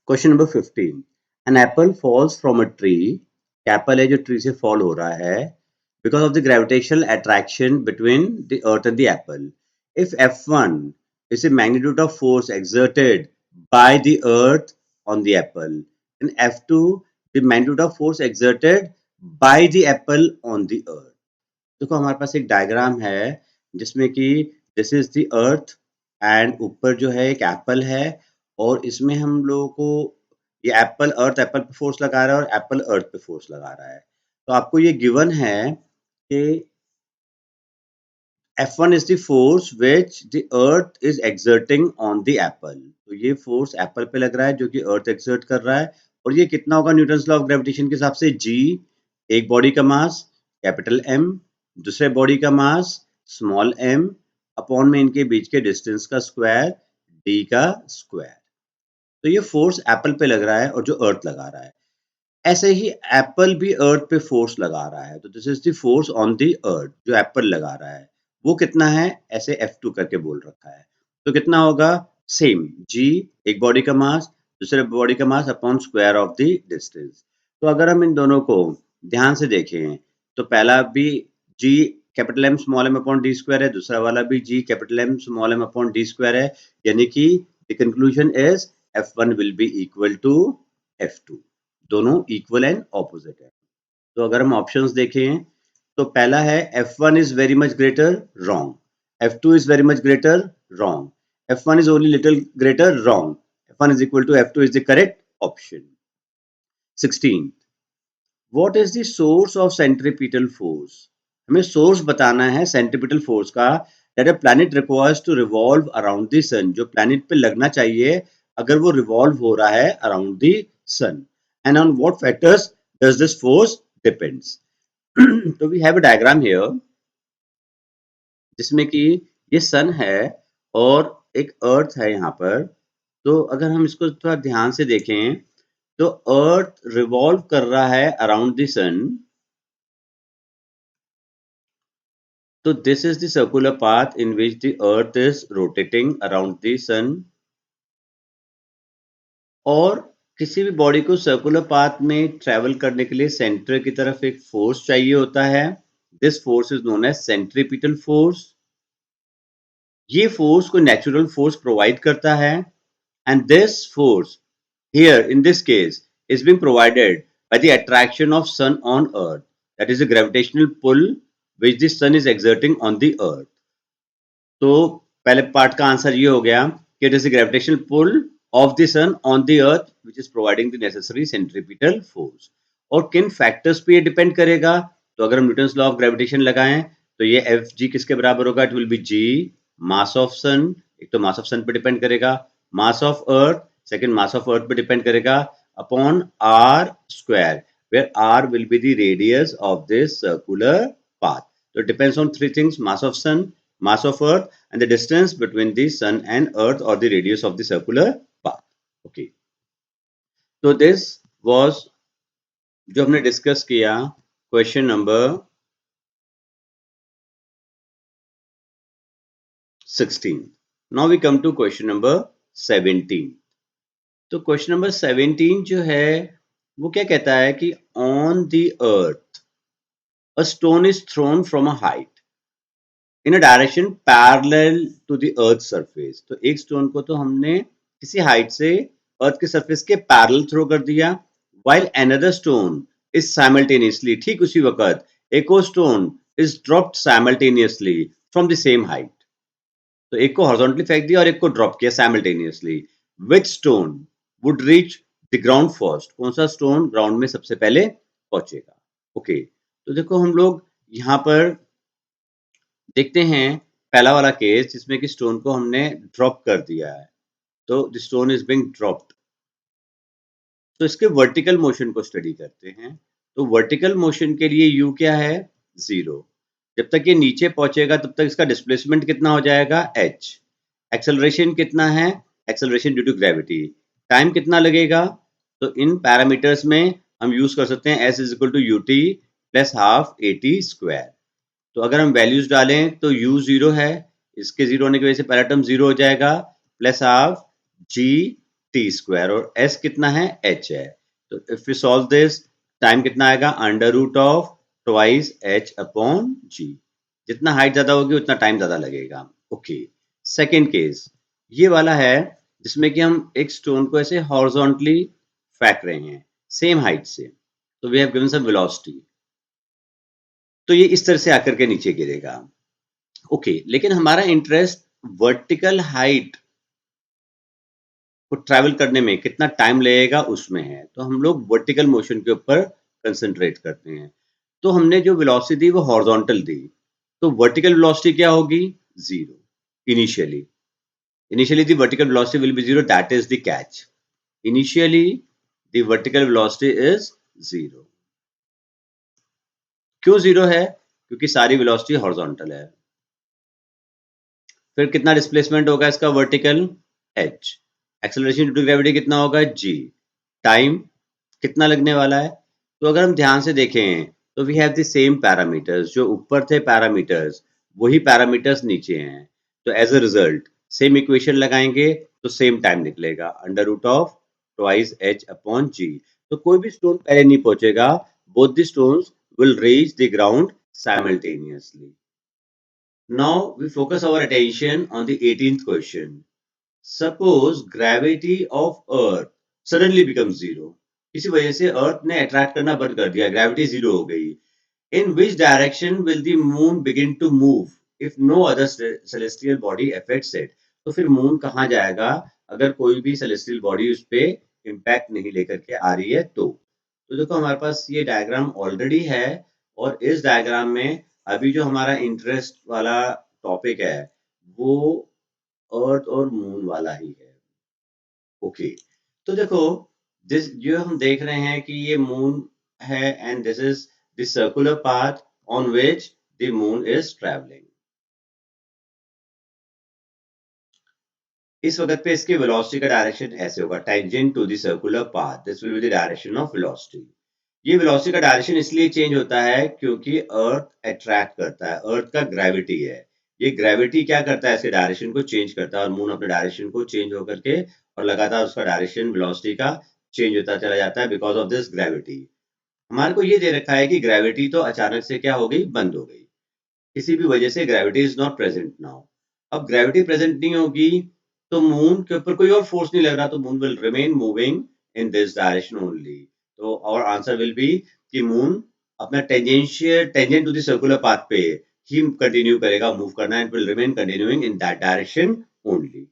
Question number 15 an apple falls from a tree apple है जो tree से fall हो रहा है because of the gravitational attraction between the earth and the apple if f1 is the magnitude of force exerted by the earth on the apple and f2 the magnitude of force exerted by the apple on the earth। देखो हमारे पास एक diagram है जिसमें कि this is the earth and ऊपर जो है एक एप्पल है और इसमें हम लोगों को ये एप्पल अर्थ एप्पल पे फोर्स लगा रहा है और एप्पल अर्थ पे फोर्स लगा रहा है। तो आपको ये गिवन है कि F1 is the force which the earth is exerting on the apple। तो ये फोर्स एप्पल पे लग रहा है जो कि अर्थ एक्सर्ट कर रहा है और ये कितना होगा न्यूटन्स लॉ ऑफ ग्रेविटेशन के हिसाब से g एक बॉडी का मास कैपिटल M दूसरे बॉडी का मास स्मॉल m अपॉन में इनके बीच के डिस्टेंस का स्क्वायर d का स्क्वायर। तो ये फोर्स एप्पल पे लग रहा है और जो अर्थ लगा रहा है ऐसे ही एप्पल भी अर्थ पे फोर्स लगा रहा है। तो this is the force on the अर्थ जो एप्पल लगा रहा है वो कितना है ऐसे F2 करके बोल रखा है। तो कितना होगा सेम g एक बॉडी का मास दूसरे बॉडी का mass upon square of the distance. तो अगर हम इन दोनों को ध्यान से देखें तो पहला भी g capital M small m upon d square है दूसरा वाला भी g capital M small m upon d square है यानी कि the conclusion is F1 will be equal to F2 दोनों इक्वल एंड ऑपोजिट है। तो अगर हम ऑप्शंस देखें तो पहला है F1 is very much greater wrong F2 is very much greater wrong F1 is only little greater wrong F1 is equal to F2 is the correct option। 16 what is the source of centripetal force। हमें source बताना है centripetal force का that a planet requires to revolve around the sun जो planet पे लगना चाहिए अगर वो रिवॉल्व हो रहा है around the sun and on what factors does this force depends। तो we have a diagram here जिसमें कि ये सन है और एक अर्थ है यहाँ पर। तो अगर हम इसको थोड़ा ध्यान से देखें तो अर्थ रिवॉल्व कर रहा है अराउंड द सन। तो this is the circular path in which the earth is rotating around the sun। और किसी भी बॉडी को सर्कुलर पाथ में ट्रेवल करने के लिए सेंटर की तरफ एक फोर्स चाहिए होता है। This force is known as centripetal force. ये फोर्स को नेचुरल फोर्स प्रोवाइड करता है and this force here in this case is being provided by the attraction of sun on earth that is a gravitational pull which the sun is exerting on the earth। तो पहले part का answer ये हो गया कि it is the gravitational pull of the sun on the earth which is providing the necessary centripetal force. और किन factors पे ये डिपेंड करेगा तो अगर हम न्यूटन्स लॉ ऑफ ग्रेविटेशन लगाएं तो ये एफ जी किसके बराबर होगा it will be G mass of sun. एक तो मास ऑफ सन पे डिपेंड करेगा mass of earth second mass of earth पे डिपेंड करेगा upon R square where R will be the radius of this circular path. तो it depends on three things mass of sun mass of earth and the distance between the sun and earth or the radius of the circular path। okay so this was जो हमने discuss किया question number 16। now we come to question number 17। तो question number 17 जो है वो क्या कहता है कि on the earth a stone is thrown from a height in a direction parallel to the earth surface. तो एक स्टोन को तो हमने किसी हाइट से अर्थ के सरफेस के पैरेलल थ्रो कर दिया while another stone is simultaneously ठीक उसी वक्त एक और stone is dropped simultaneously from the same height. तो एक को हॉरिजॉन्टली फेंक दिया और एक को ड्रॉप किया simultaneously which stone would reach the ground first कौन सा स्टोन ग्राउंड में सबसे पहले पहुंचेगा। ओके तो देखो हम लोग यहाँ पर देखते हैं पहला वाला केस जिसमें कि स्टोन को हमने ड्रॉप कर दिया है। तो the stone is being dropped. तो इसके वर्टिकल मोशन को स्टडी करते हैं। तो वर्टिकल मोशन के लिए u क्या है 0। जब तक ये नीचे पहुंचेगा तब तक इसका डिस्प्लेसमेंट कितना हो जाएगा h। एक्सेलरेशन कितना है acceleration due to gravity. Time कितना लगेगा तो इन पैरामीटर्स में हम यूज कर सकते हैं s is equal to ut plus half at square. तो अगर हम वैल्यूज डालें तो u 0 है इसके 0 होने की वजह से पहला टर्म 0 हो जाएगा plus half g T square और एस कितना है, एच है। तो if you solve this, time कितना आएगा, under root of twice H upon G. जितना हाइट ज्यादा होगी उतना टाइम ज्यादा लगेगा। ओके, सेकेंड केस ये वाला है जिसमें कि हम एक स्टोन को ऐसे हॉरिजॉन्टली फेंक रहे हैं सेम हाइट से। तो we have given some velocity, तो ये इस तरह से आकर के नीचे गिरेगा। ओके, लेकिन हमारा इंटरेस्ट वर्टिकल हाइट को ट्रैवल करने में कितना टाइम लगेगा उसमें है, तो हम लोग वर्टिकल मोशन के ऊपर कंसंट्रेट करते हैं। तो हमने जो वेलोसिटी दी वो हॉरिजॉन्टल दी, तो वर्टिकल वेलोसिटी क्या होगी, zero initially. Initially the vertical velocity will be zero, that is the catch. Initially the vertical velocity is zero. क्यों जीरो है, क्योंकि सारी वेलोसिटी हॉरिजॉन्टल है। फिर कितना डिस्प्लेसमेंट होगा इसका vertical, h। Acceleration due to gravity कितना होगा, g। टाइम कितना लगने वाला है, तो अगर हम ध्यान से देखें तो we have the same parameters. जो ऊपर थे पैरामीटर्स वही पैरामीटर्स नीचे हैं। तो as a result same equation लगाएंगे तो सेम टाइम निकलेगा, under root of twice H upon G. तो कोई भी स्टोन पहले नहीं पहुंचेगा, both the stones will reach the ground simultaneously. Now we focus our attention on the 18th question. Suppose gravity of Earth suddenly becomes zero. किसी वजह से अर्थ ने अट्रैक्ट करना बंद कर दिया, ग्रेविटी जीरो हो गई। In which direction will the moon begin to move if no other celestial body affects it? तो फिर मून कहाँ जाएगा अगर कोई भी सेलेस्टियल बॉडी उस पे इम्पैक्ट नहीं लेकर के आ रही है तो देखो हमारे पास ये डायग्राम ऑलरेडी है, और इस डायग्राम में अभी जो हमारा इंटरेस्ट वाला टॉपिक है वो अर्थ और मून वाला ही है। ओके, तो देखो दिस जो हम देख रहे हैं कि ये मून है and this is the circular path on which the moon is travelling. इस वक्त पे इसके वेलोसिटी का डायरेक्शन ऐसे होगा, tangent to the circular path this will be the direction of velocity. ये वेलोसिटी का डायरेक्शन इसलिए चेंज होता है क्योंकि अर्थ अट्रैक्ट करता है, अर्थ का ग्रेविटी है। ये ग्रेविटी क्या करता है, इसके डायरेक्शन को चेंज करता है और मून अपने डायरेक्शन को चेंज होकर के और लगातार उसका डायरेक्शन वेलोसिटी का चेंज होता चला जाता है बिकॉज ऑफ दिस ग्रेविटी। हमारे को ये दे रखा है कि ग्रेविटी तो अचानक से क्या हो गई, बंद हो गई। किसी भी वजह से gravity is not present now. अब ग्रेविटी प्रेजेंट नहीं होगी तो मून के ऊपर कोई और फोर्स नहीं लग रहा, तो moon will remain moving in this direction only. तो आवर आंसर विल बी कि मून अपना tangent to the circular path पे ही कंटिन्यू करेगा मूव करना, and will remain continuing in that direction only.